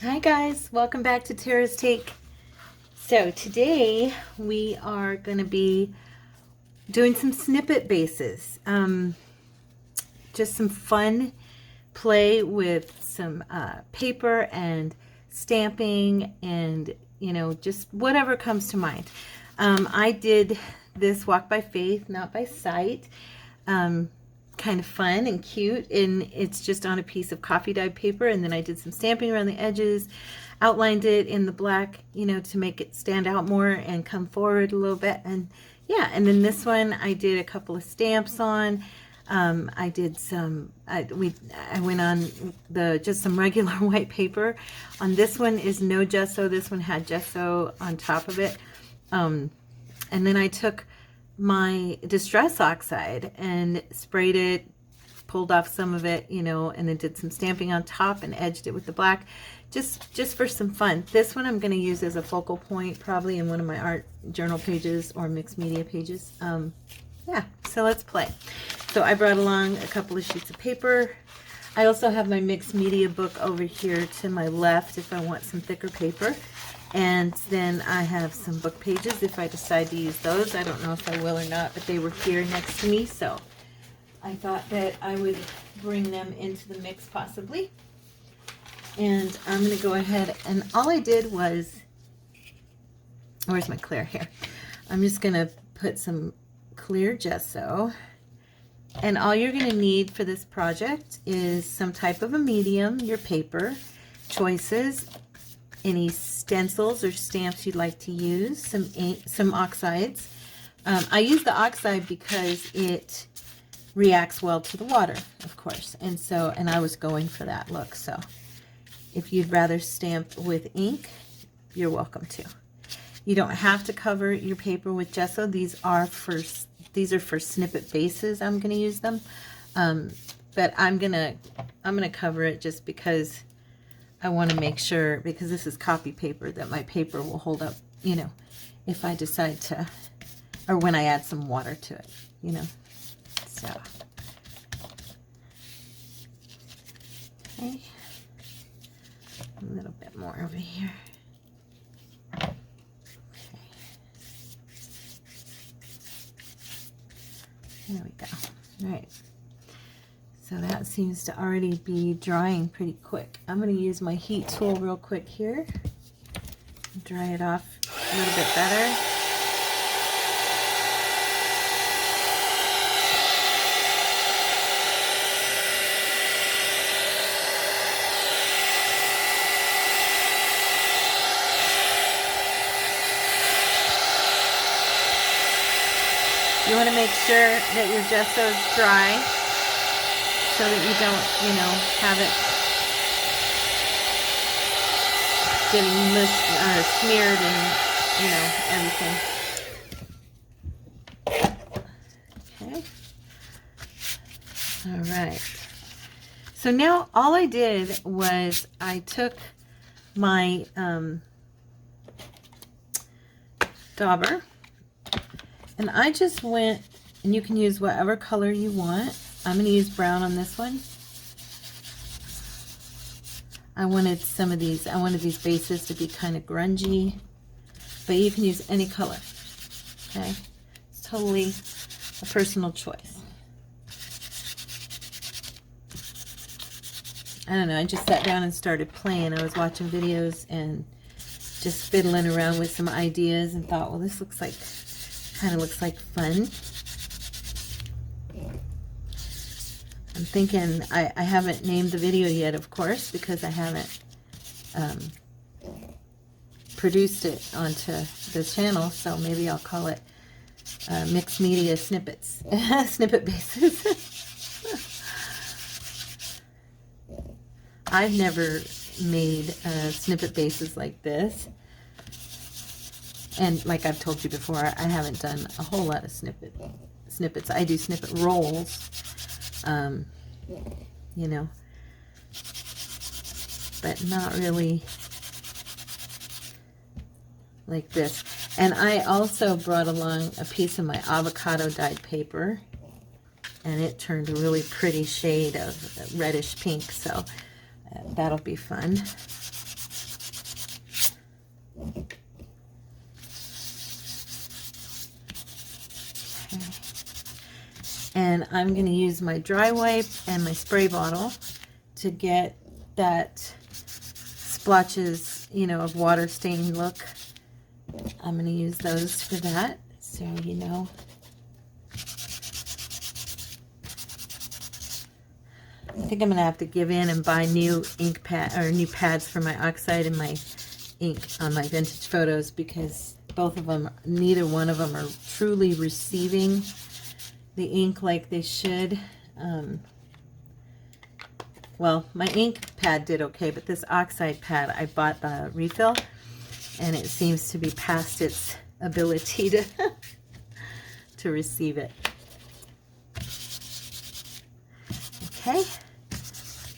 Hi guys, welcome back to Tara's Take. So today we are going to be doing some snippet bases. Just some fun play with some paper and stamping and, just whatever comes to mind. I did this walk by faith, not by sight. Kind of fun and cute, and it's just on a piece of coffee dyed paper, and then I did some stamping around the edges, outlined it in the black, to make it stand out more and come forward a little bit. And yeah, and then this one I did a couple of stamps on. I did some, I went on just some regular white paper. On this one is no gesso. This one had gesso on top of it. And then I took my distress oxide and sprayed it, pulled off some of it, and then did some stamping on top and edged it with the black, just for some fun. This one I'm going to use as a focal point, probably in one of my art journal pages or mixed media pages. Yeah, so let's play. So I brought along a couple of sheets of paper. I also have my mixed media book over here to my left if I want some thicker paper. And then I have some book pages if I decide to use those. I don't know if I will or not, but they were here next to me, so I thought that I would bring them into the mix possibly. And I'm going to go ahead, and all I did was, where's my clear here? I'm just going to put some clear gesso. And all you're going to need for this project is some type of a medium, your paper, choices, any stencils or stamps you'd like to use, some ink, some oxides. I use the oxide because it reacts well to the water, of course, and I was going for that look. So if you'd rather stamp with ink, you're welcome to. You don't have to cover your paper with gesso. These are for snippet bases. I'm going to use them, but I'm gonna cover it just because I want to make sure, because this is copy paper, that my paper will hold up, if I decide to, or when I add some water to it, so. Okay. A little bit more over here. Okay. There we go. All right. So that seems to already be drying pretty quick. I'm going to use my heat tool real quick here. Dry it off a little bit better. You want to make sure that your gesso is dry, so that you don't, have it getting mushed or smeared and, everything. Okay. All right. So now all I did was I took my dauber, and I just went, and you can use whatever color you want. I'm going to use brown on this one. I wanted these bases to be kind of grungy, but you can use any color, okay? It's totally a personal choice. I don't know, I just sat down and started playing. I was watching videos and just fiddling around with some ideas and thought, well, this kind of looks like fun. I'm thinking, I haven't named the video yet, of course, because I haven't produced it onto the channel, so maybe I'll call it Mixed Media Snippets, Snippet Bases. I've never made snippet bases like this, and like I've told you before, I haven't done a whole lot of snippets. I do snippet rolls. But not really like this. And I also brought along a piece of my avocado dyed paper, and it turned a really pretty shade of reddish pink, so that'll be fun. And I'm going to use my dry wipe and my spray bottle to get that splotches, you know, of water stain look. I'm going to use those for that. So, you know, I think I'm going to have to give in and buy new ink pad or new pads for my oxide and my ink on my vintage photos, because both of them, neither one of them are truly receiving the ink like they should. Well, my ink pad did okay, but this oxide pad, I bought the refill, and it seems to be past its ability to to receive it. Okay,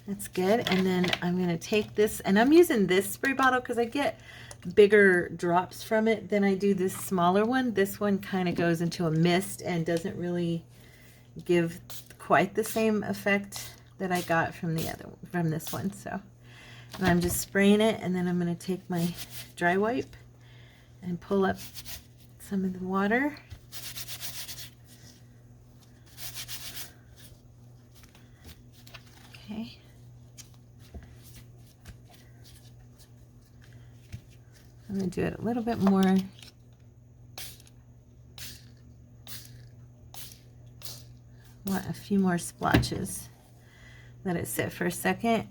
that's good. And then I'm going to take this, and I'm using this spray bottle because I get bigger drops from it than I do this smaller one. This one kind of goes into a mist and doesn't really give quite the same effect that I got from this one. So, and I'm just spraying it, and then I'm going to take my dry wipe and pull up some of the water. Okay. I'm going to do it a little bit more. Want a few more splotches. Let it sit for a second.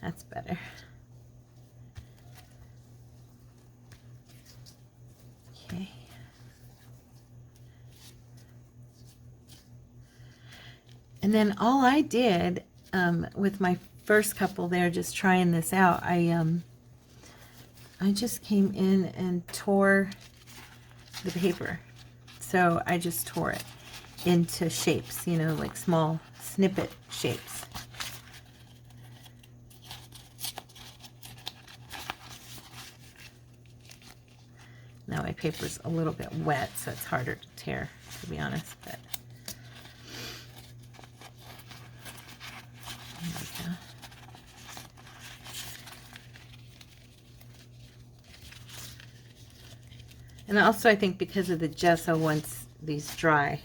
That's better. Okay. And then all I did with my first couple there, just trying this out, I just came in and tore the paper. So I just tore it into shapes, you know, like small snippet shapes. Now my paper's a little bit wet, so it's harder to tear, to be honest, but there we go. And also I think because of the gesso, once these dry,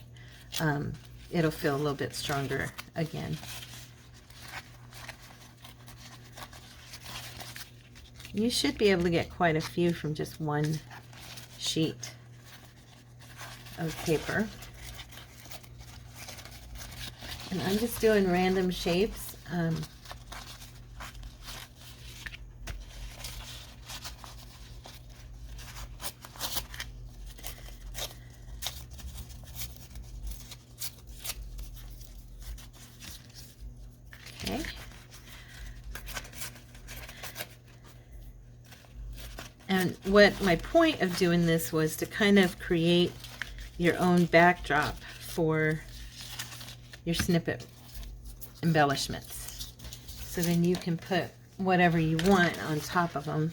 it'll feel a little bit stronger again. You should be able to get quite a few from just one sheet of paper. And I'm just doing random shapes. Okay. And what my point of doing this was to kind of create your own backdrop for your snippet embellishments. So then you can put whatever you want on top of them,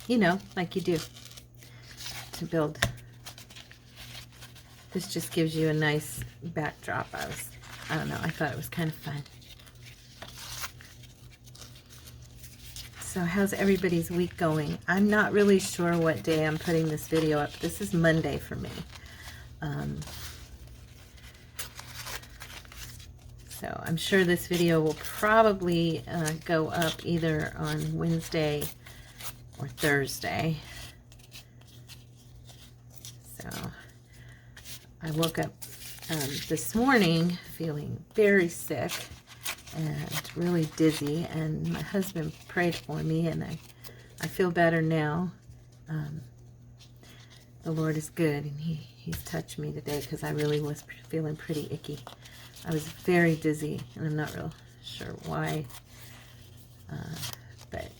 you know, like you do to build. This just gives you a nice backdrop. I don't know, I thought it was kind of fun. So how's everybody's week going? I'm not really sure what day I'm putting this video up. This is Monday for me. So I'm sure this video will probably go up either on Wednesday or Thursday. So I woke up this morning feeling very sick and really dizzy, and my husband prayed for me, and I feel better now. The Lord is good, and he's touched me today, because I really was feeling pretty icky. I was very dizzy, and I'm not real sure why, but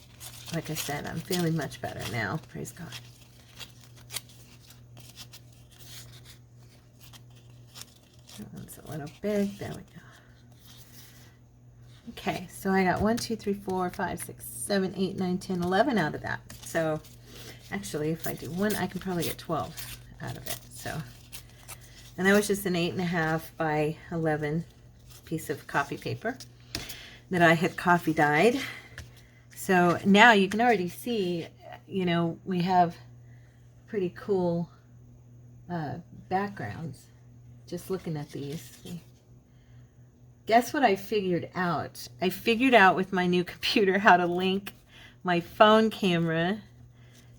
like I said, I'm feeling much better now. Praise God. That one's a little big. There we go. Okay, so I got 1, 2, 3, 4, 5, 6, 7, 8, 9, 10, 11 out of that. So actually, if I do one, I can probably get 12 out of it. So, and that was just an 8.5 by 11 piece of copy paper that I had coffee dyed. So now you can already see, you know, we have pretty cool backgrounds just looking at these. Guess what I figured out? I figured out with my new computer how to link my phone camera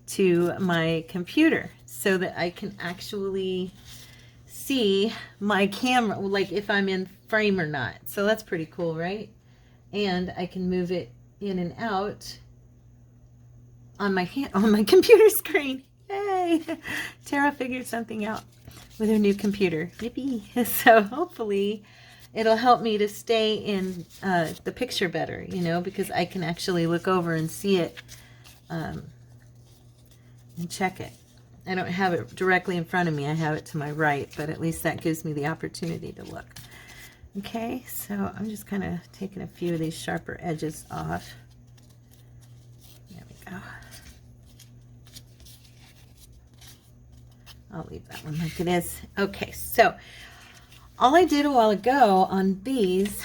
to my computer so that I can actually see my camera, like if I'm in frame or not. So that's pretty cool, right? And I can move it in and out on my computer screen. Yay! Tara figured something out with her new computer. Yippee! So hopefully it'll help me to stay in the picture better, you know, because I can actually look over and see it and check it. I don't have it directly in front of me. I have it to my right, but at least that gives me the opportunity to look. Okay, so I'm just kind of taking a few of these sharper edges off. There we go. I'll leave that one like it is. Okay, so all I did a while ago on these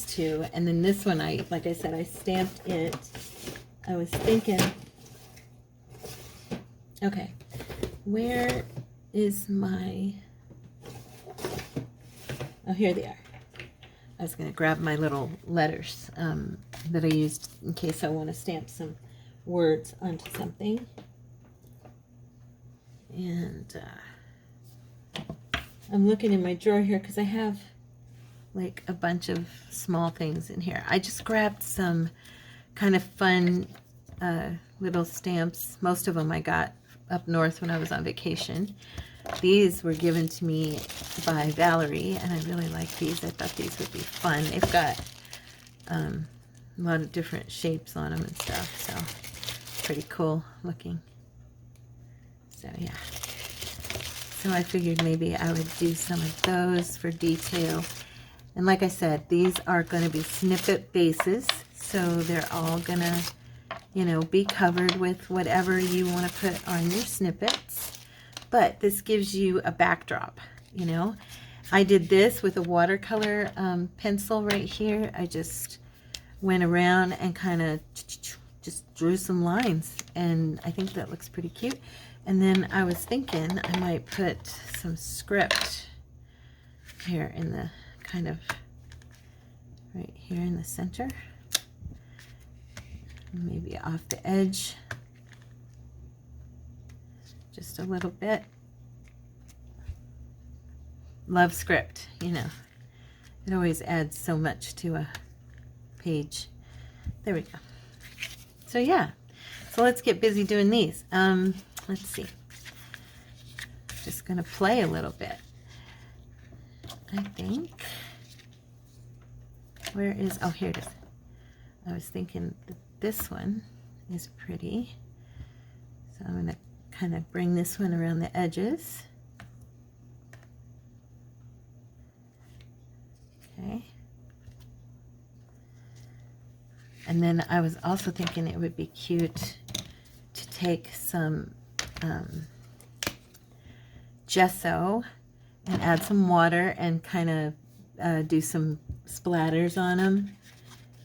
two, and then this one, like I said, I stamped it. I was thinking, okay, where is my, oh, here they are. I was going to grab my little letters that I used in case I want to stamp some words onto something. And I'm looking in my drawer here because I have like a bunch of small things in here. I just grabbed some kind of fun little stamps. Most of them I got up north when I was on vacation. These were given to me by Valerie, and I really like these. I thought these would be fun. They've got a lot of different shapes on them and stuff, so pretty cool looking. So yeah, so I figured maybe I would do some of those for detail. And like I said, these are going to be snippet bases, so they're all going to, you know, be covered with whatever you want to put on your snippets. But this gives you a backdrop, you know. I did this with a watercolor pencil right here. I just went around and kind of just drew some lines, and I think that looks pretty cute. And then I was thinking I might put some script here in the kind of right here in the center, maybe off the edge just a little bit. Love script, you know, it always adds so much to a page. There we go. So yeah, so let's get busy doing these. Let's see, just gonna play a little bit. I think, where is, oh, here it is. I was thinking that this one is pretty, so I'm gonna kind of bring this one around the edges. Okay. And then I was also thinking it would be cute to take some gesso and add some water and kind of do some splatters on them.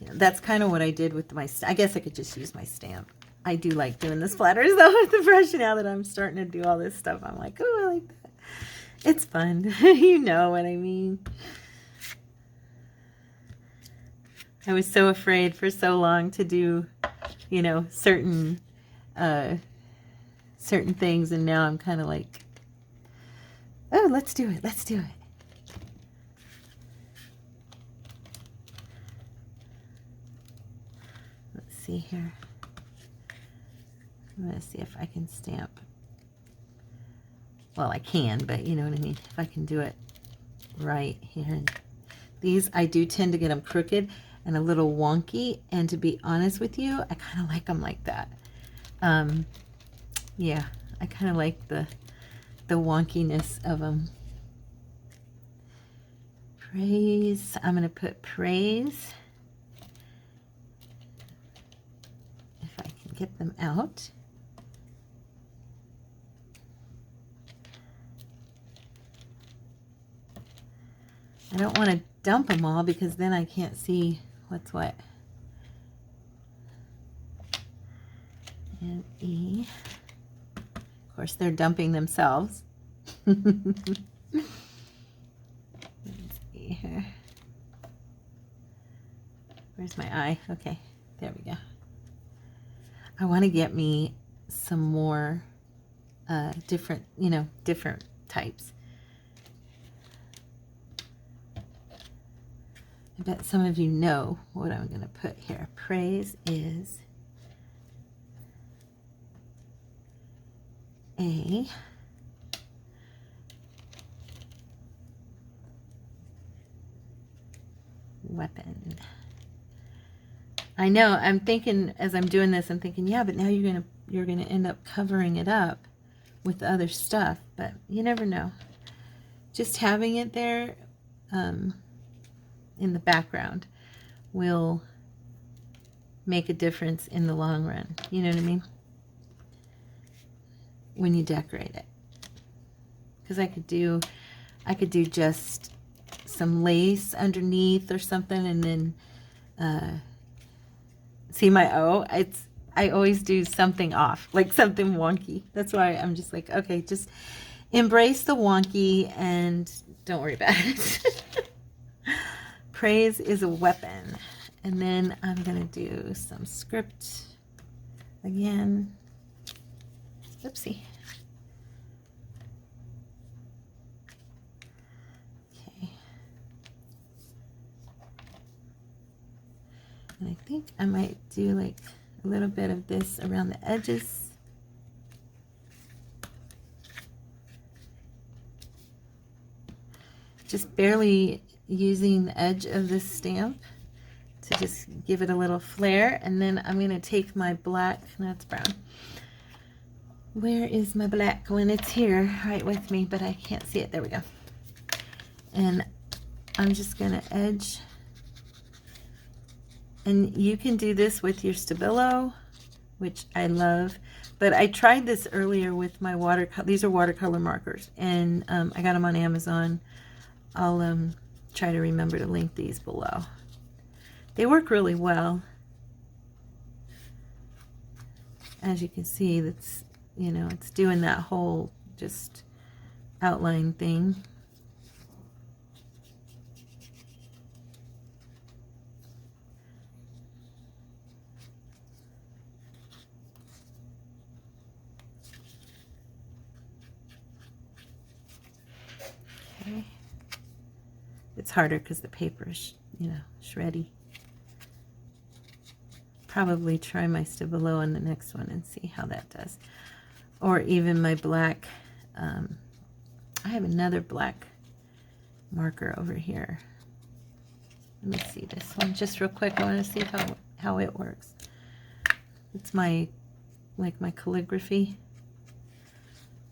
You know, that's kind of what I did with my, I guess I could just use my stamp. I do like doing the splatters though with the brush. Now that I'm starting to do all this stuff, I'm like, oh, I like that. It's fun. You know what I mean. I was so afraid for so long to do, you know, certain things, and now I'm kind of like, oh, let's do it. Let's do it. Let's see here. I'm going to see if I can stamp. Well, I can, but you know what I mean. If I can do it right here. These, I do tend to get them crooked and a little wonky, and to be honest with you, I kind of like them like that. Yeah, I kind of like the wonkiness of them. Praise, I'm going to put praise. If I can get them out. I don't want to dump them all because then I can't see what's what. and E. Of course, they're dumping themselves. Let's see here. Where's my eye? Okay, there we go. I want to get me some more different, different types. I bet some of you know what I'm going to put here. Praise is a weapon. I know, I'm thinking as I'm doing this, I'm thinking, yeah, but now you're gonna end up covering it up with other stuff, but you never know. Just having it there in the background will make a difference in the long run. You know what I mean? When you decorate it. Because I could do just some lace underneath or something, and then see my O? I always do something off, like something wonky. That's why I'm just like, okay, just embrace the wonky and don't worry about it. Praise is a weapon. And then I'm going to do some script again. Oopsie. Okay. And I think I might do like a little bit of this around the edges. Just barely using the edge of this stamp to just give it a little flair. And then I'm going to take my black, no, it's brown. Where is my black when it's here right with me, but I can't see it. There we go. And I'm just going to edge. And you can do this with your Stabilo, which I love. But I tried this earlier with my watercolor. These are watercolor markers, and I got them on Amazon. I'll try to remember to link these below. They work really well. As you can see, that's, it's doing that whole just outline thing. Okay. It's harder because the paper is, shreddy. Probably try my Stabilo on the next one and see how that does. Or even my black. I have another black marker over here. Let me see this one just real quick. I want to see how it works. It's my calligraphy.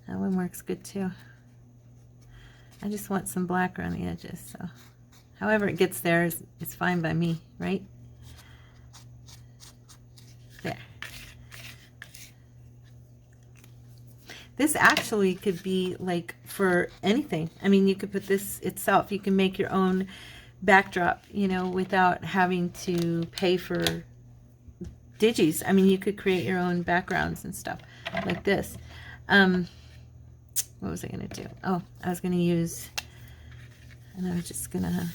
That one works good too. I just want some black around the edges, so however it gets there is fine by me, right? There. This actually could be like for anything. I mean, you could put this itself. You can make your own backdrop, without having to pay for digis. I mean, you could create your own backgrounds and stuff like this. What was I going to do? Oh, I was going to use, and I was just going to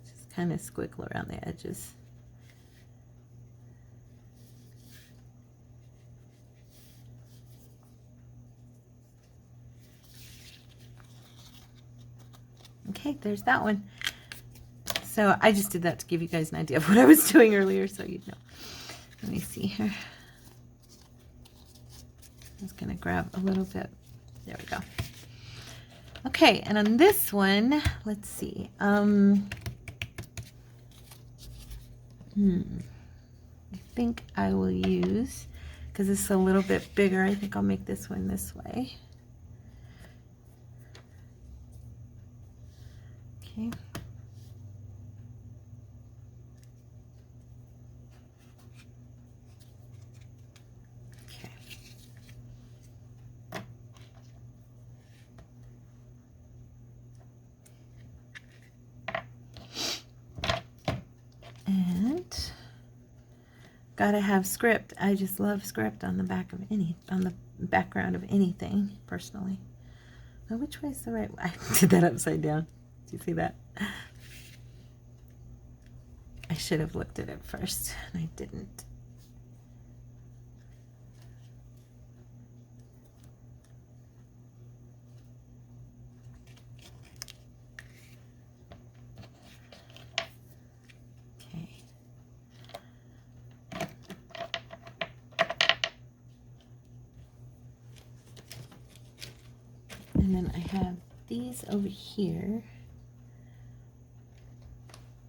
just kind of squiggle around the edges. Okay, there's that one. So I just did that to give you guys an idea of what I was doing earlier, so you'd know. Let me see here. I'm just going to grab a little bit. There we go. Okay, and on this one, let's see. I think I will use, because it's a little bit bigger, I think I'll make this one this way. Okay. Okay. Gotta have script. I just love script on the on the background of anything, personally. Now, which way is the right way? I did that upside down. Do you see that? I should have looked at it first, and I didn't. Okay. And then I have these over here.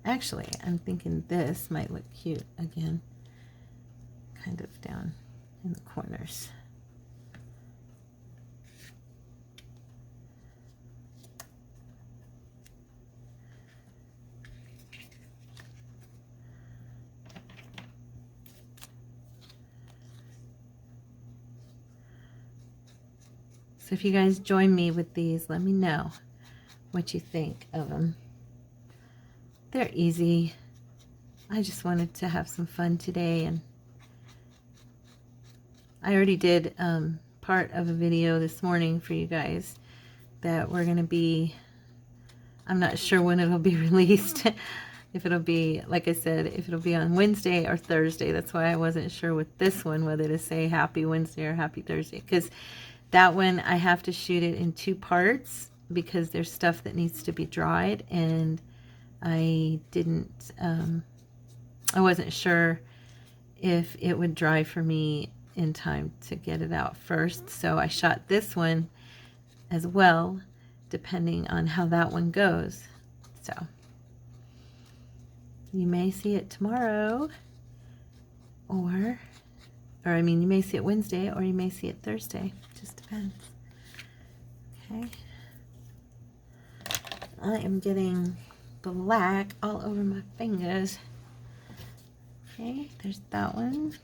Actually, I'm thinking this might look cute again, kind of down in the corners. So if you guys join me with these, let me know what you think of them. They're easy. I just wanted to have some fun today, and I already did part of a video this morning for you guys that we're going to be, I'm not sure when it'll be released. If it'll be, like I said, if it'll be on Wednesday or Thursday. That's why I wasn't sure with this one whether to say happy Wednesday or happy Thursday, because that one I have to shoot it in 2 parts because there's stuff that needs to be dried, and I didn't, I wasn't sure if it would dry for me in time to get it out first. So I shot this one as well, depending on how that one goes. So you may see it tomorrow, or I mean, you may see it Wednesday, or you may see it Thursday. Just depends. Okay. I am getting black all over my fingers. Okay, there's that one.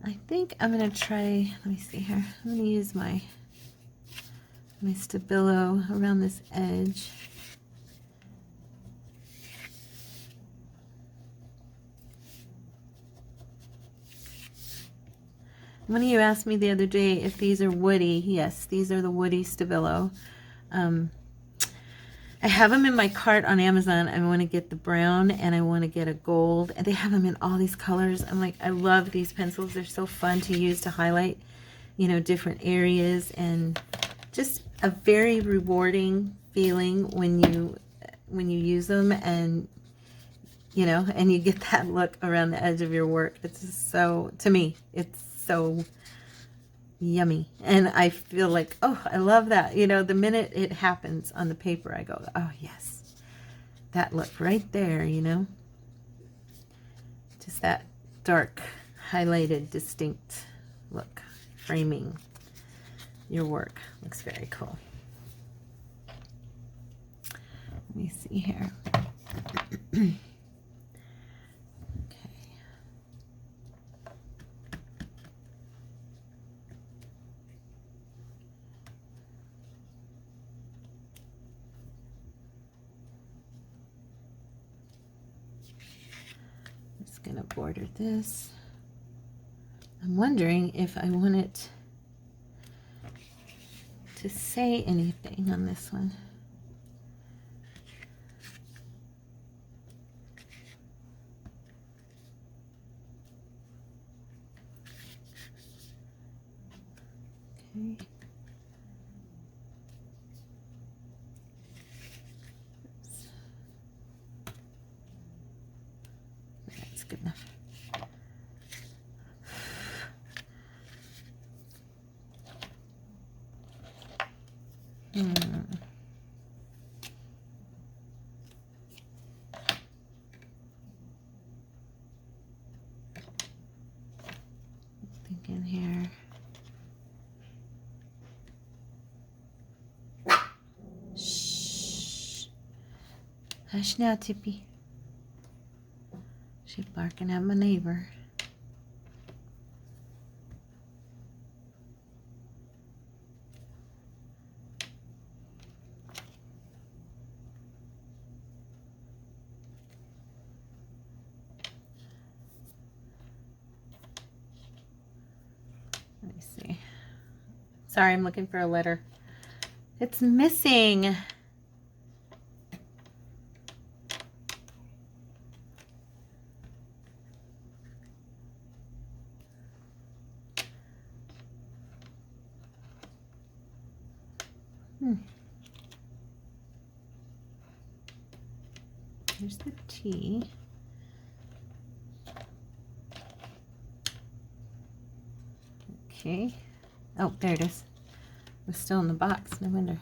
I think I'm gonna try, let me see here. I'm gonna use my Stabilo around this edge. One of you asked me the other day if these are woody. Yes, these are the woody Stabilo. I have them in my cart on Amazon. I want to get the brown and I want to get a gold. And they have them in all these colors. I'm like, I love these pencils. They're so fun to use to highlight, you know, different areas, and just a very rewarding feeling when you use them, and you know, and you get that look around the edge of your work. It's just so, to me, it's so yummy, and I feel like, oh, I love that. You know, the minute it happens on the paper, I go, oh yes, that look right there, you know, just that dark highlighted distinct look framing your work. Looks very cool. Let me see here. Gonna border this. I'm wondering if I want it to say anything on this one. Okay. That's good enough. Thinking here. Shh. Hush now, Tippy. She's barking at my neighbor. Sorry, I'm looking for a letter. It's missing. Here's the T. Okay. Oh, there it is. It was still in the box. No wonder.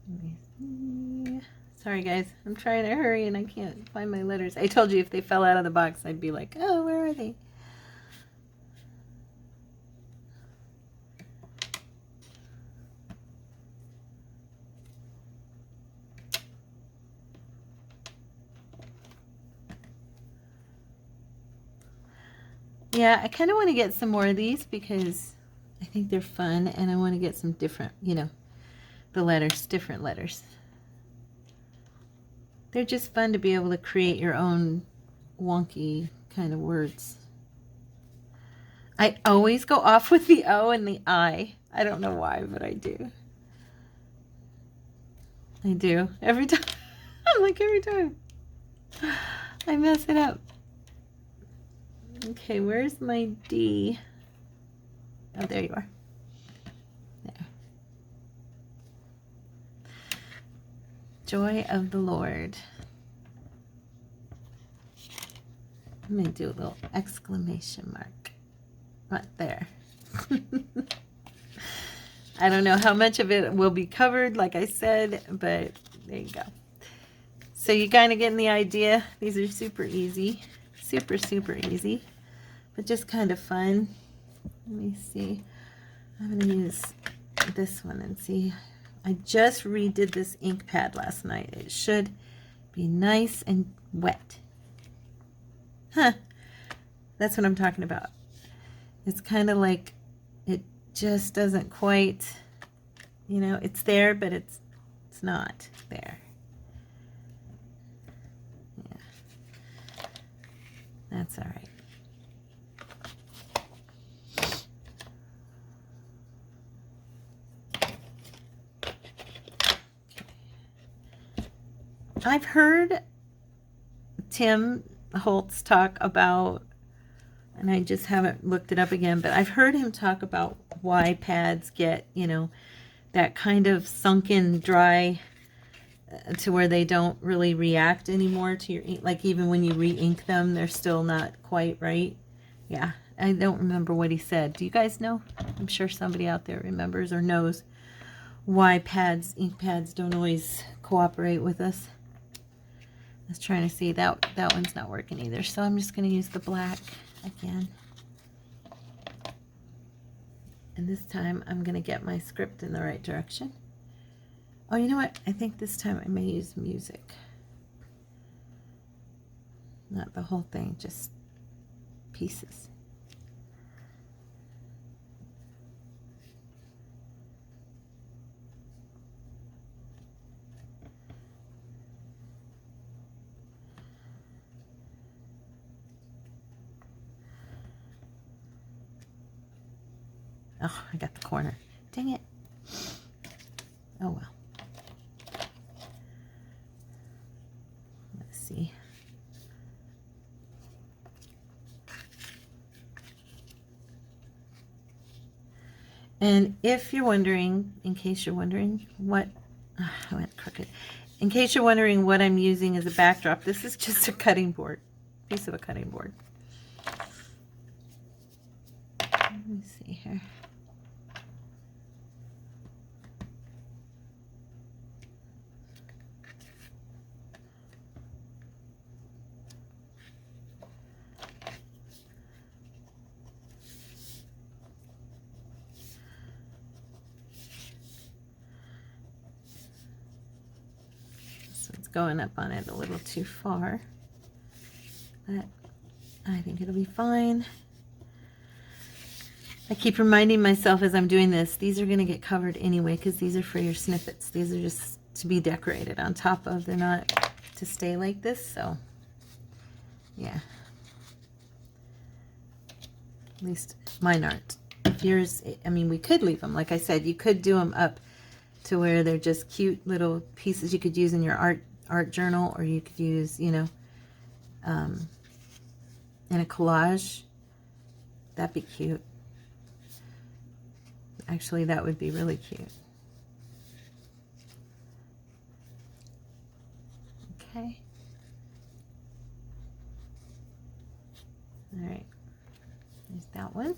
Let me see. Sorry, guys. I'm trying to hurry and I can't find my letters. I told you if they fell out of the box, I'd be like, oh, where are they? Yeah, I kind of want to get some more of these because I think they're fun and I want to get some different, you know, the letters, different letters. They're just fun to be able to create your own wonky kind of words. I always go off with the O and the I. I don't know why, but I do. I do. Every time. I'm like every time. I mess it up. Okay, where's my D? Oh, there you are. There. Joy of the Lord. I'm going to do a little exclamation mark right there. I don't know how much of it will be covered, like I said, but there you go. So you kind of getting the idea. These are super easy. Super, super easy, but just kind of fun. Let me see. I'm going to use this one and see. I just redid this ink pad last night. It should be nice and wet. Huh. That's what I'm talking about. It's kind of like it just doesn't quite, you know, it's there, but it's not there. Yeah. That's all right. I've heard Tim Holtz talk about, and I just haven't looked it up again, but I've heard him talk about why pads get, you know, that kind of sunken dry to where they don't really react anymore to your ink. Like even when you re-ink them, they're still not quite right. Yeah, I don't remember what he said. Do you guys know? I'm sure somebody out there remembers or knows why pads, ink pads don't always cooperate with us. I was trying to see that one's not working either, so I'm just going to use the black again. And this time I'm going to get my script in the right direction. Oh, you know what? I think this time I may use music. Not the whole thing, just pieces. Oh, I got the corner. Dang it. Oh, well. Let's see. And if you're wondering, in case you're wondering what, I went crooked. In case you're wondering what I'm using as a backdrop, this is just a cutting board, piece of a cutting board. Let me see here. Going up on it a little too far, but I think it'll be fine. I keep reminding myself as I'm doing this, these are going to get covered anyway because these are for your snippets. These are just to be decorated on top of. They're not to stay like this, so yeah. At least mine aren't. Yours, I mean, we could leave them. Like I said, you could do them up to where they're just cute little pieces you could use in your art journal, or you could use, you know, in a collage. That'd be cute. Actually, that would be really cute. Okay. All right. There's that one.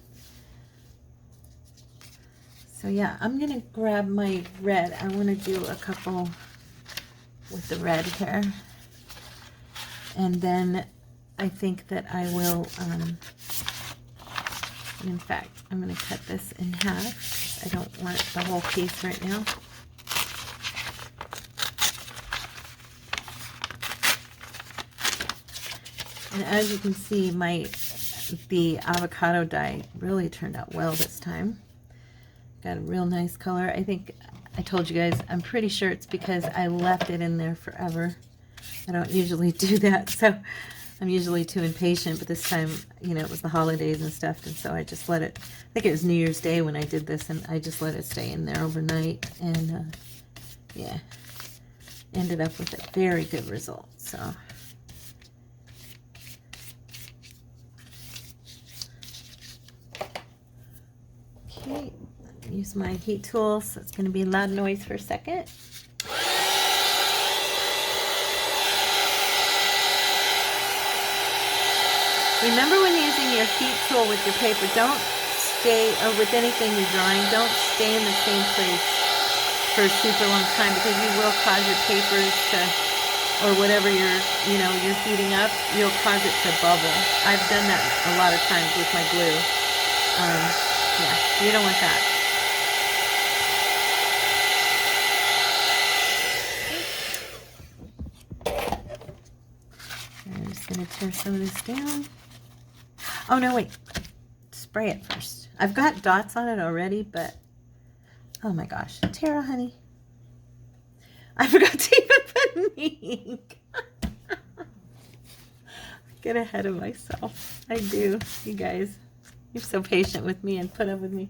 So yeah, I'm going to grab my red. I want to do a couple with the red here. And then I think that I will, in fact, I'm going to cut this in half. I don't want the whole piece right now. And as you can see, the avocado dye really turned out well this time. Got a real nice color. I think I told you guys, I'm pretty sure it's because I left it in there forever. I don't usually do that, so I'm usually too impatient, but this time, you know, it was the holidays and stuff, and so I just let it, I think it was New Year's Day when I did this, and I just let it stay in there overnight, and yeah, ended up with a very good result, so. Okay, use my heat tool, so it's going to be loud noise for a second. Remember, when using your heat tool with your paper, don't stay, or with anything you're drawing, don't stay in the same place for a super long time, because you will cause your papers to, or whatever you're heating up, you'll cause it to bubble. I've done that a lot of times with my glue. Yeah, you don't want that. I'm just going to tear some of this down. Oh, no, wait. Spray it first. I've got dots on it already, but... Oh, my gosh. Tara, honey. I forgot to even put ink. Get ahead of myself. I do, you guys. You're so patient with me and put up with me.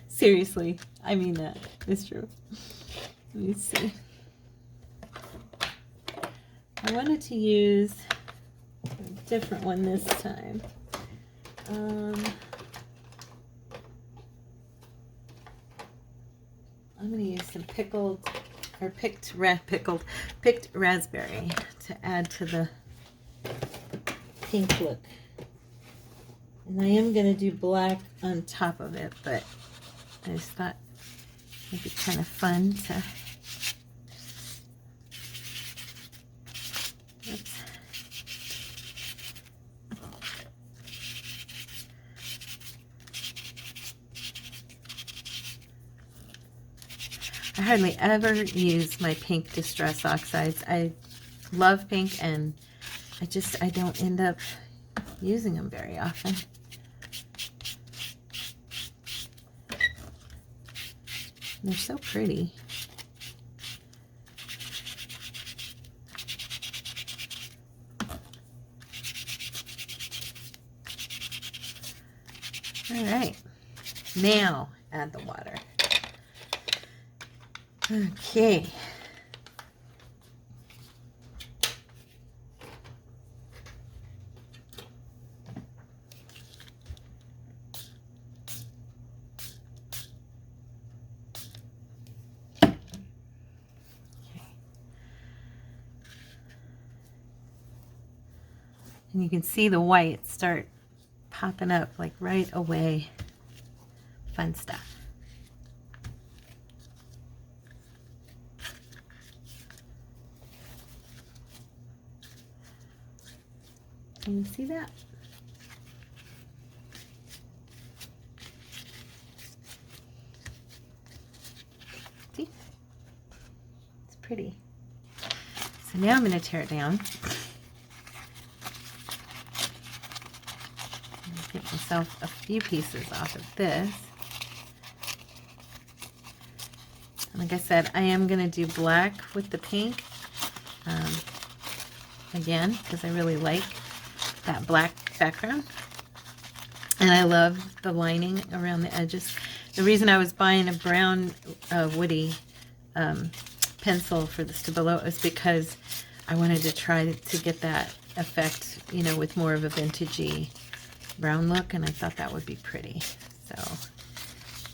Seriously. I mean that. It's true. Let me see. I wanted to use a different one this time. I'm going to use some picked raspberry to add to the pink look. And I am going to do black on top of it, but I just thought it'd be kind of fun to... Oops. I hardly ever use my pink Distress Oxides. I love pink, and I don't end up using them very often. They're so pretty. All right, now add the water. Okay. And you can see the white start popping up like right away. Fun stuff. Can you see that? See? It's pretty. So now I'm going to tear it down. Get myself a few pieces off of this. And like I said, I am going to do black with the pink again, because I really like that black background. And I love the lining around the edges. The reason I was buying a brown woody pencil for the Stabilo is because I wanted to try to get that effect, you know, with more of a vintagey brown look, and I thought that would be pretty. So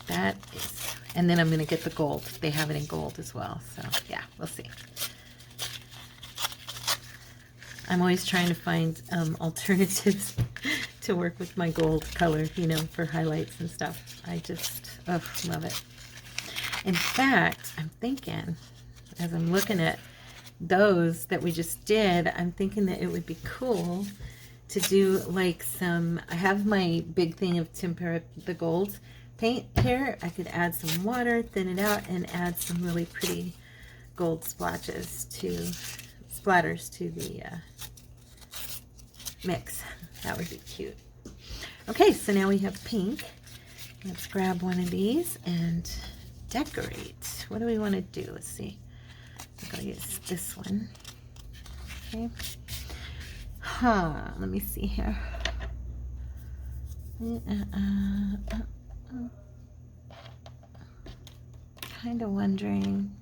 that is, and then I'm going to get the gold. They have it in gold as well. So yeah, we'll see. I'm always trying to find alternatives to work with my gold color, you know, for highlights and stuff. I just, oh, love it. In fact, I'm thinking, as I'm looking at those that we just did, I'm thinking that it would be cool to do like some, I have my big thing of tempera, the gold paint here. I could add some water, thin it out, and add some really pretty gold splatters to the mix. That would be cute. Okay, so now we have pink. Let's grab one of these and decorate. What do we want to do? Let's see. I'm going to use this one. Okay. Let me see here. Kind of wondering.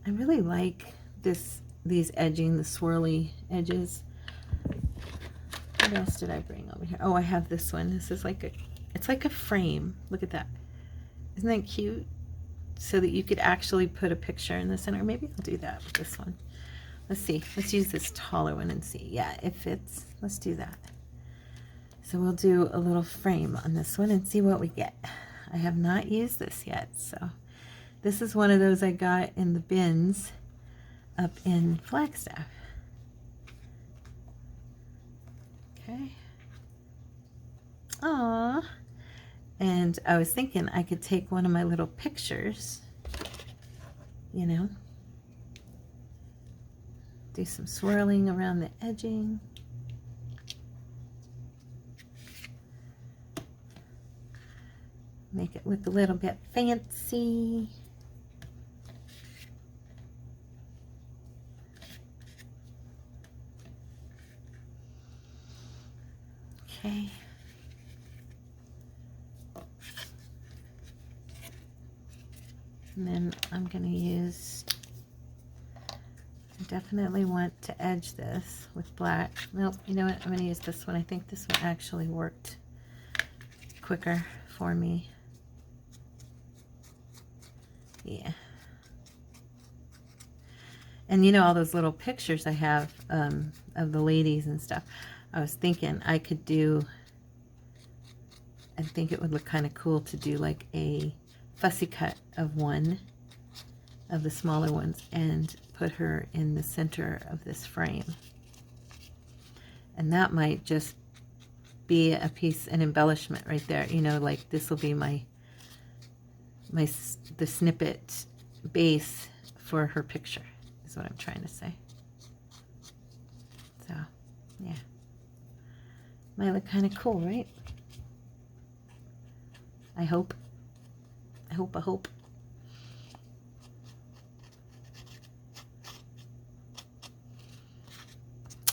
I really like these edging, the swirly edges. What else did I bring over here? Oh, I have this one. This is like it's like a frame. Look at that. Isn't that cute? So that you could actually put a picture in the center. Maybe I'll do that with this one. Let's see. Let's use this taller one and see. Yeah, it fits. Let's do that. So we'll do a little frame on this one and see what we get. I have not used this yet. So this is one of those I got in the bins up in Flagstaff. Okay. Aww. And I was thinking I could take one of my little pictures, you know, do some swirling around the edging. Make it look a little bit fancy. Okay. And then I'm going to use, I definitely want to edge this with black. Nope, you know what? I'm going to use this one. I think this one actually worked quicker for me. Yeah. And you know, all those little pictures I have of the ladies and stuff. I was thinking I could do, I think it would look kind of cool to do like a fussy cut of one of the smaller ones and put her in the center of this frame. And that might just be a piece, an embellishment right there. You know, like this will be the snippet base for her picture, is what I'm trying to say. So, yeah. Might look kind of cool, right? I hope. I hope.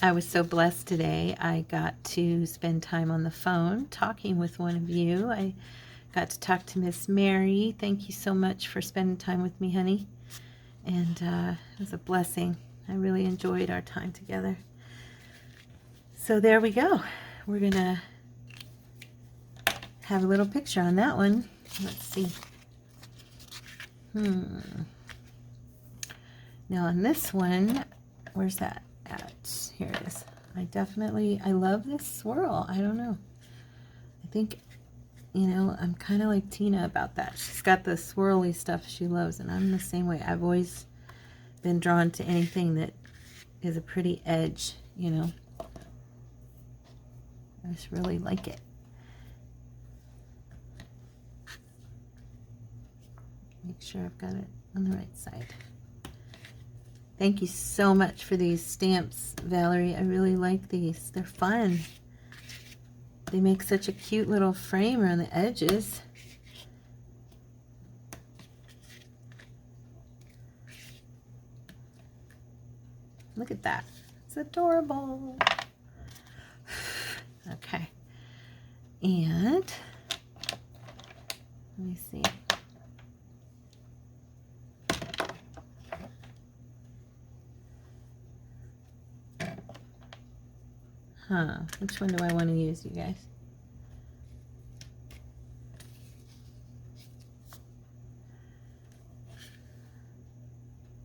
I was so blessed today. I got to spend time on the phone talking with one of you. I got to talk to Miss Mary. Thank you so much for spending time with me, honey. And it was a blessing. I really enjoyed our time together. So there we go. We're going to have a little picture on that one. Let's see. Now on this one, where's that at? Here it is. I love this swirl. I don't know. I think, you know, I'm kind of like Tina about that. She's got the swirly stuff she loves, and I'm the same way. I've always been drawn to anything that is a pretty edge, you know. I just really like it. Make sure I've got it on the right side. Thank you so much for these stamps, Valerie. I really like these. They're fun. They make such a cute little frame around the edges. Look at that. It's adorable. Okay. And let me see. Which one do I want to use, you guys?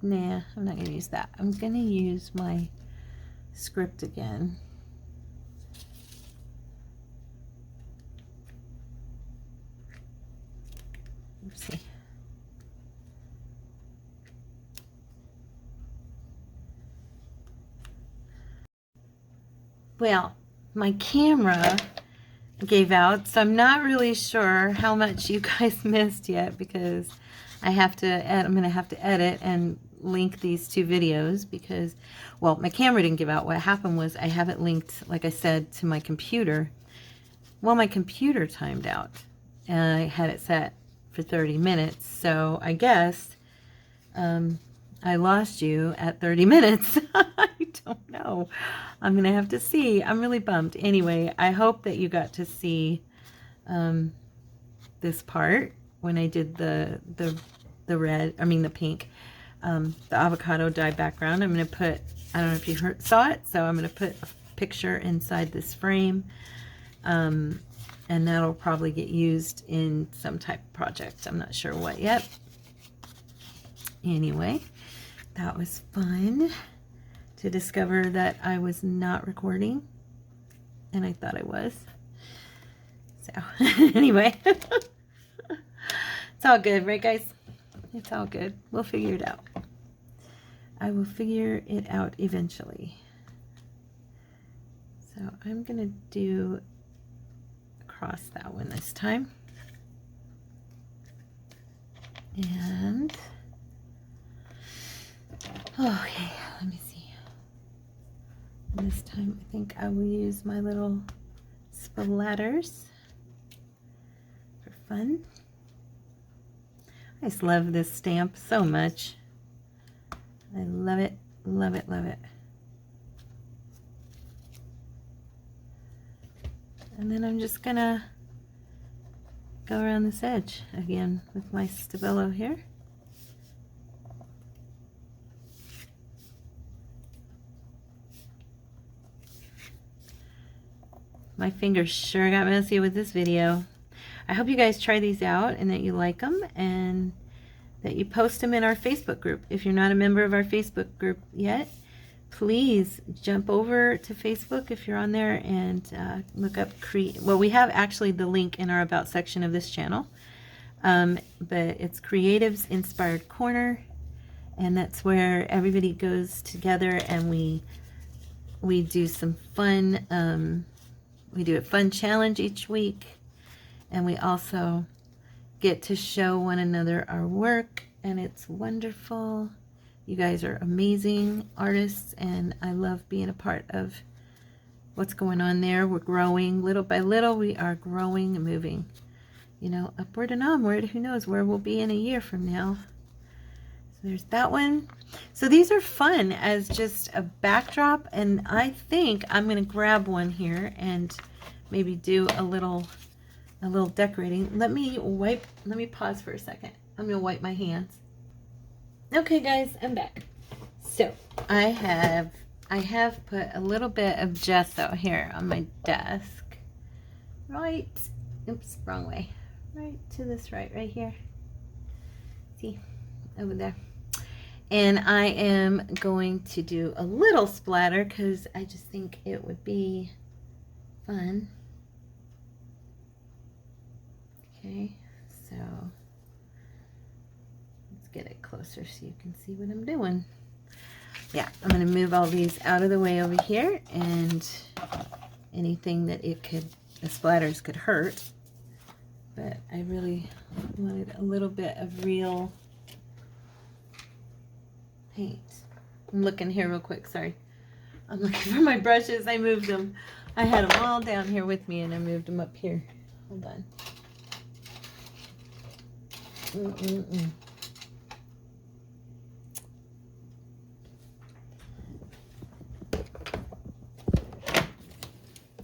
Nah, I'm not going to use that. I'm going to use my script again. Oopsie. Well, my camera gave out, so I'm not really sure how much you guys missed yet, because I'm going to have to edit and link these two videos because, well, my camera didn't give out. What happened was I have it linked, like I said, to my computer. Well, my computer timed out, and I had it set for 30 minutes, so I guess I lost you at 30 minutes. I don't know. I'm going to have to see. I'm really bummed. Anyway, I hope that you got to see this part when I did the pink, the avocado dye background. I'm going to put, I don't know if you saw it, so I'm going to put a picture inside this frame. And that'll probably get used in some type of project. I'm not sure what yet. Anyway, that was fun to discover that I was not recording, and I thought I was. So anyway, it's all good, right guys? It's all good. We'll figure it out. I will figure it out eventually. So I'm gonna do across that one this time. And okay, let me see. This time I think I will use my little splatters for fun. I just love this stamp so much. I love it, love it, love it. And then I'm just gonna go around this edge again with my Stabilo here. My fingers sure got messy with this video. I hope you guys try these out and that you like them, and that you post them in our Facebook group. If you're not a member of our Facebook group yet, please jump over to Facebook if you're on there and look up well, we have actually the link in our About section of this channel, but it's Creatives Inspired Corner, and that's where everybody goes together and we do some fun. We do a fun challenge each week, and we also get to show one another our work, and it's wonderful. You guys are amazing artists, and I love being a part of what's going on there. We're growing little by little. We are growing and moving, you know, upward and onward. Who knows where we'll be in a year from now. So there's that one. So these are fun as just a backdrop, and I think I'm going to grab one here and maybe do a little decorating. Let me pause for a second. I'm going to wipe my hands. Okay guys, I'm back. So I have put a little bit of gesso here on my desk. Right, oops, wrong way. Right to this right here. See, over there. And I am going to do a little splatter because I just think it would be fun. Okay, so let's get it closer so you can see what I'm doing. Yeah, I'm going to move all these out of the way over here, and anything that the splatters could hurt. But I really wanted a little bit of real paint. I'm looking here real quick, sorry. I'm looking for my brushes. I moved them. I had them all down here with me and I moved them up here. Hold on.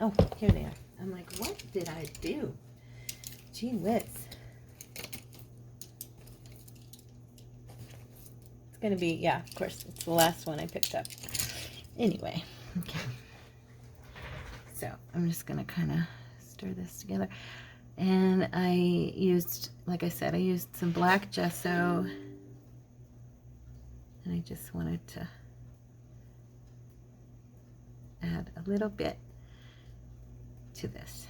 Oh, here they are. I'm like, what did I do? Gee whiz. It's gonna be, yeah, of course, it's the last one I picked up. Anyway, okay. So I'm just gonna kind of stir this together. And I used, like I said, I used some black gesso. And I just wanted to add a little bit to this.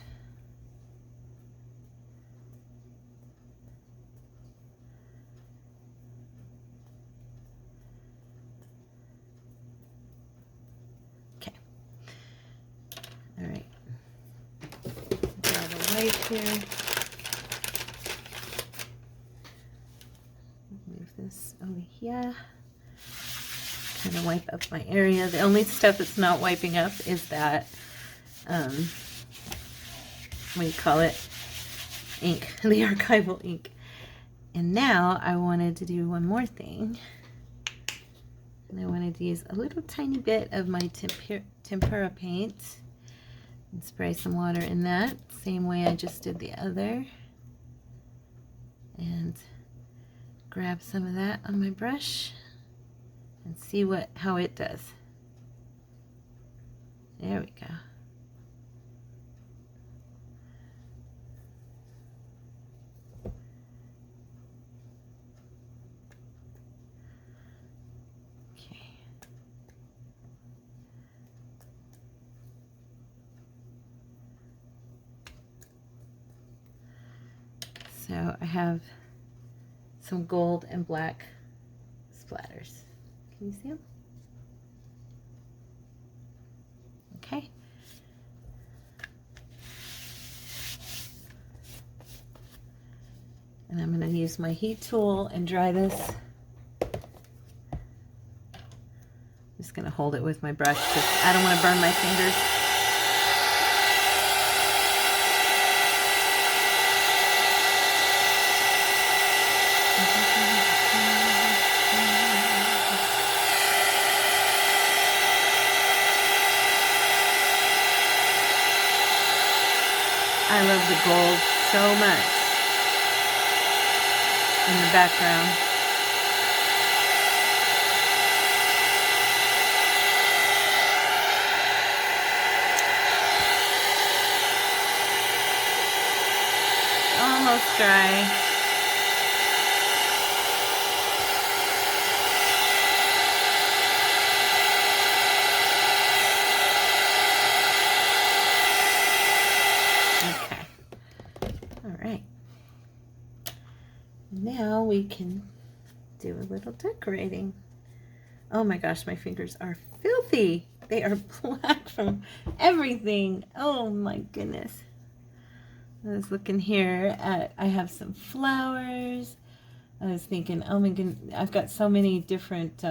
Okay. All right. Grab a wipe here. Move this over here. Kind of wipe up my area. The only stuff that's not wiping up is that, what do you call it? Ink, the archival ink. And now I wanted to do one more thing. And I wanted to use a little tiny bit of my tempera paint and spray some water in that, same way I just did the other. And grab some of that on my brush and see how it does. There we go. Okay. So I have some gold and black splatters. Can you see them? Okay. And I'm going to use my heat tool and dry this. I'm just going to hold it with my brush because I don't want to burn my fingers. I love the gold so much in the background. Almost dry. Now we can do a little decorating. Oh my gosh, my fingers are filthy. They are black from everything. Oh my goodness. I was looking here at, I have some flowers. I was thinking, oh my goodness, I've got so many different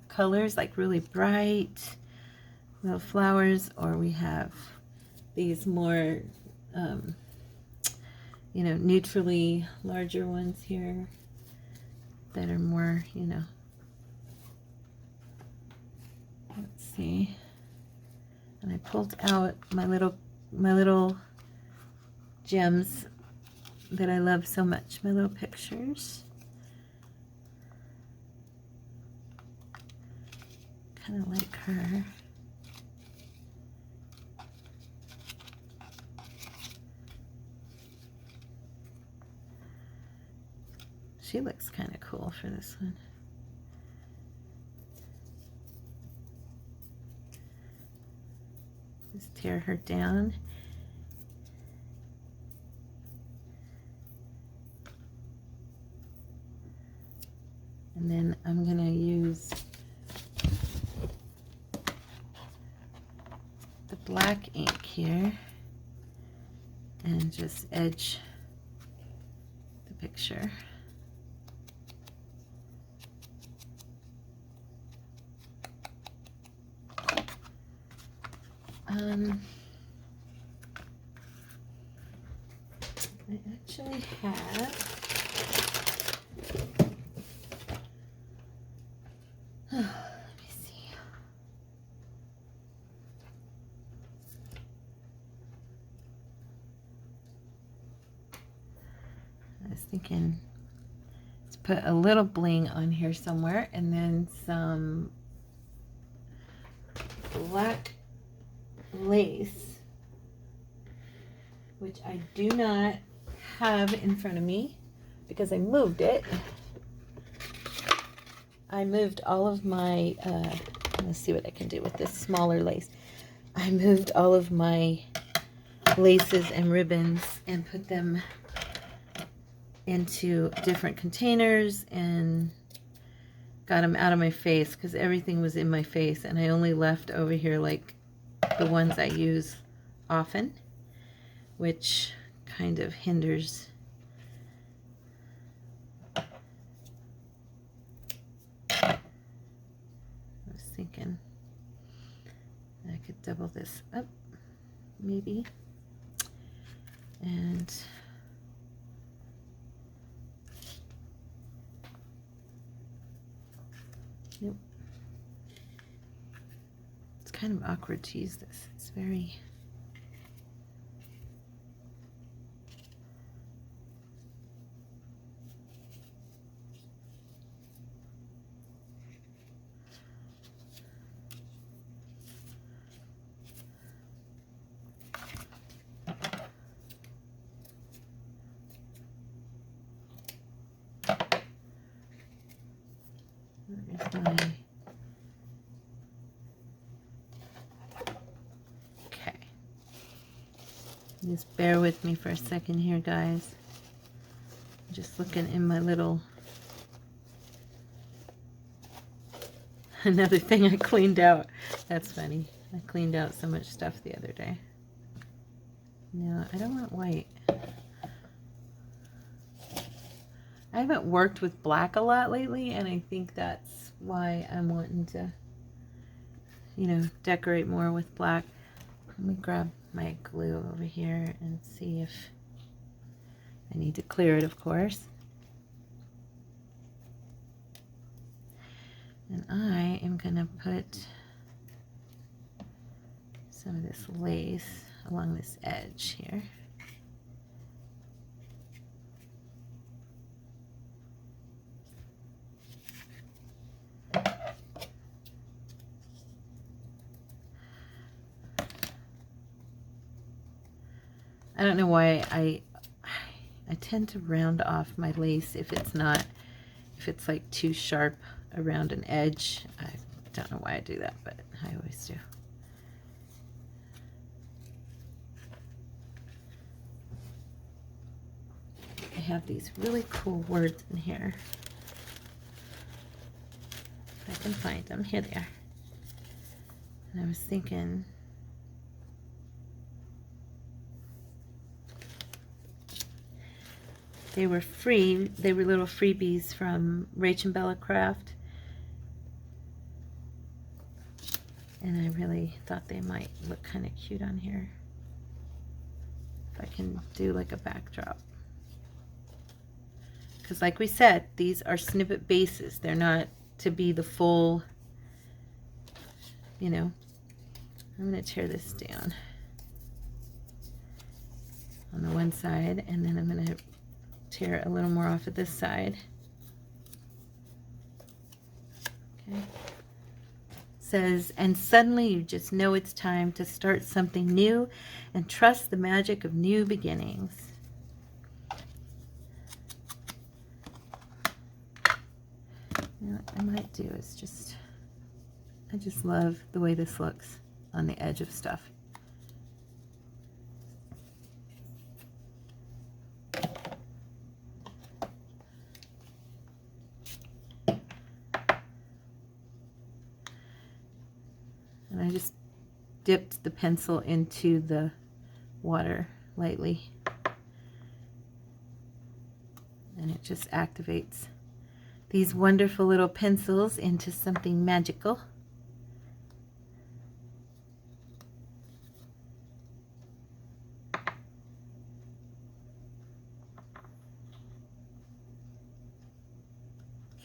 colors, like really bright little flowers, or we have these more you know, neutrally larger ones here that are more, you know, let's see. And I pulled out my little gems that I love so much, my little pictures. Kind of like her. She looks kind of cool for this one. Just tear her down. And then I'm going to use the black ink here and just edge the picture. I actually have let me see. I was thinking let's put a little bling on here somewhere, and then some black lace, which I do not have in front of me because I moved it. I moved all of my, let's see what I can do with this smaller lace. I moved all of my laces and ribbons and put them into different containers and got them out of my face because everything was in my face, and I only left over here like the ones I use often, which kind of hinders I was thinking I could double this up maybe, and nope, it's kind of awkward to use this. It's very where's my okay. Just bear with me for a second here, guys. I'm just looking in my little another thing I cleaned out. That's funny. I cleaned out so much stuff the other day. No, I don't want white. I haven't worked with black a lot lately, and I think that's why I'm wanting to, you know, decorate more with black. Let me grab my glue over here and see if I need to clear it, of course. And I am going to put some of this lace along this edge here. I don't know why I tend to round off my lace if it's like too sharp around an edge. I don't know why I do that, but I always do. I have these really cool words in here. If I can find them. Here they are. And I was thinking, they were free. They were little freebies from Rach and Bella Craft. And I really thought they might look kind of cute on here. If I can do like a backdrop. Because like we said, these are snippet bases. They're not to be the full, you know. I'm going to tear this down on the one side, and then I'm going to tear a little more off of this side. Okay. It says, and suddenly you just know it's time to start something new and trust the magic of new beginnings. You know what I might do is just, I just love the way this looks on the edge of stuff. And I just dipped the pencil into the water lightly, and it just activates these wonderful little pencils into something magical.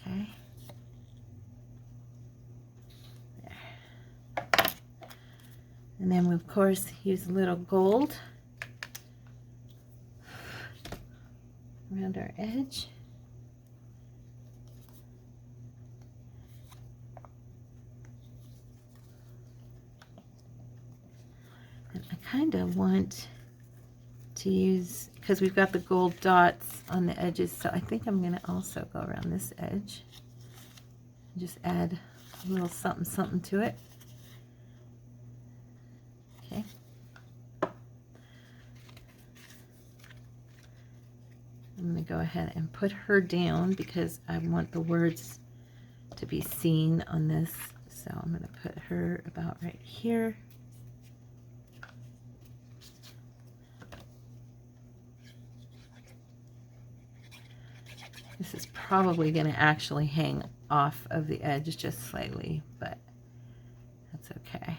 Okay. And then we, of course, use a little gold. around our edge. And I kind of want to use, because we've got the gold dots on the edges, so I think I'm going to also go around this edge and just add a little something something to it. Okay. I'm going to go ahead and put her down because I want the words to be seen on this. So I'm going to put her about right here. This is probably going to actually hang off of the edge just slightly, but that's okay.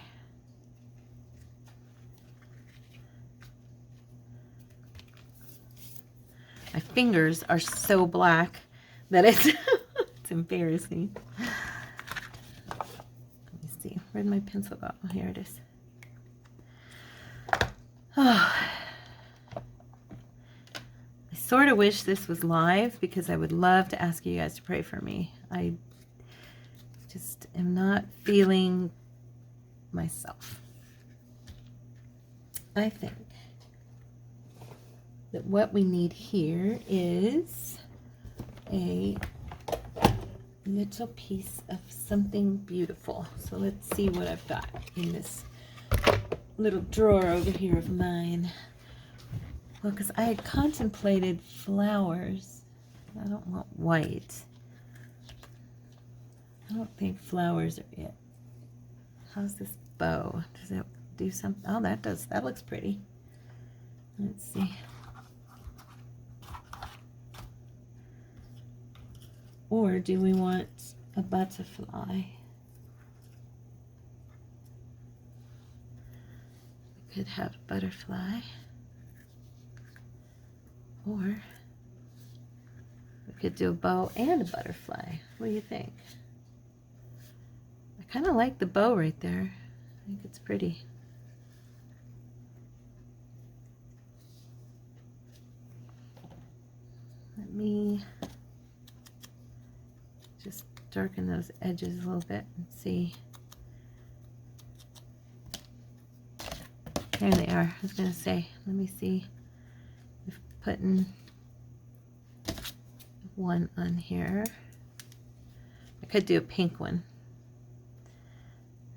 My fingers are so black that it's it's embarrassing. Let me see. Where'd my pencil go? Oh, here it is. Oh. I sort of wish this was live because I would love to ask you guys to pray for me. I just am not feeling myself. I think that what we need here is a little piece of something beautiful. So let's see what I've got in this little drawer over here of mine. Well, because I had contemplated flowers. I don't want white. I don't think flowers are it. How's this bow? Does it do something? Oh, that does. That looks pretty. Let's see. Or do we want a butterfly? We could have a butterfly. Or we could do a bow and a butterfly. What do you think? I kind of like the bow right there. I think it's pretty. Let me just darken those edges a little bit and see. There they are. I was going to say, let me see if putting one on here. I could do a pink one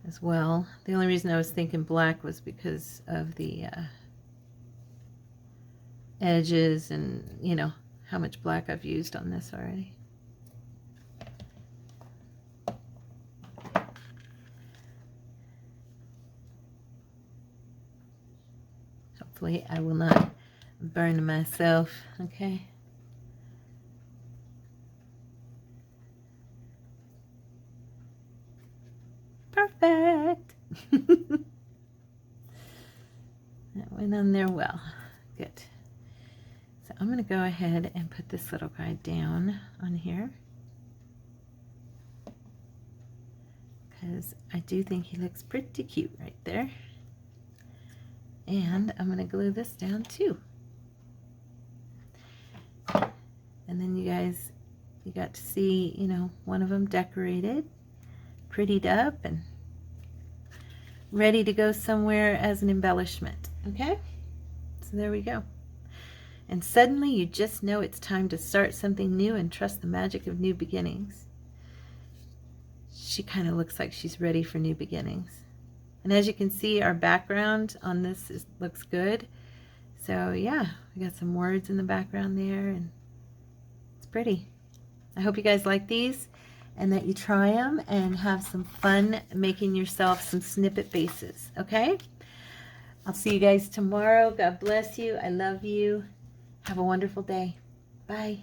as well. The only reason I was thinking black was because of the edges and, you know, how much black I've used on this already. Hopefully I will not burn myself, okay? Perfect. That went on there well. Good. So I'm going to go ahead and put this little guy down on here, because I do think he looks pretty cute right there. And I'm going to glue this down too. And then you guys, you got to see, you know, one of them decorated, prettied up, and ready to go somewhere as an embellishment. Okay? So there we go. And suddenly you just know it's time to start something new and trust the magic of new beginnings. She kind of looks like she's ready for new beginnings. And as you can see, our background on this looks good. So yeah, we got some words in the background there, and it's pretty. I hope you guys like these and that you try them and have some fun making yourself some snippet bases, okay? I'll see you guys tomorrow. God bless you. I love you. Have a wonderful day. Bye.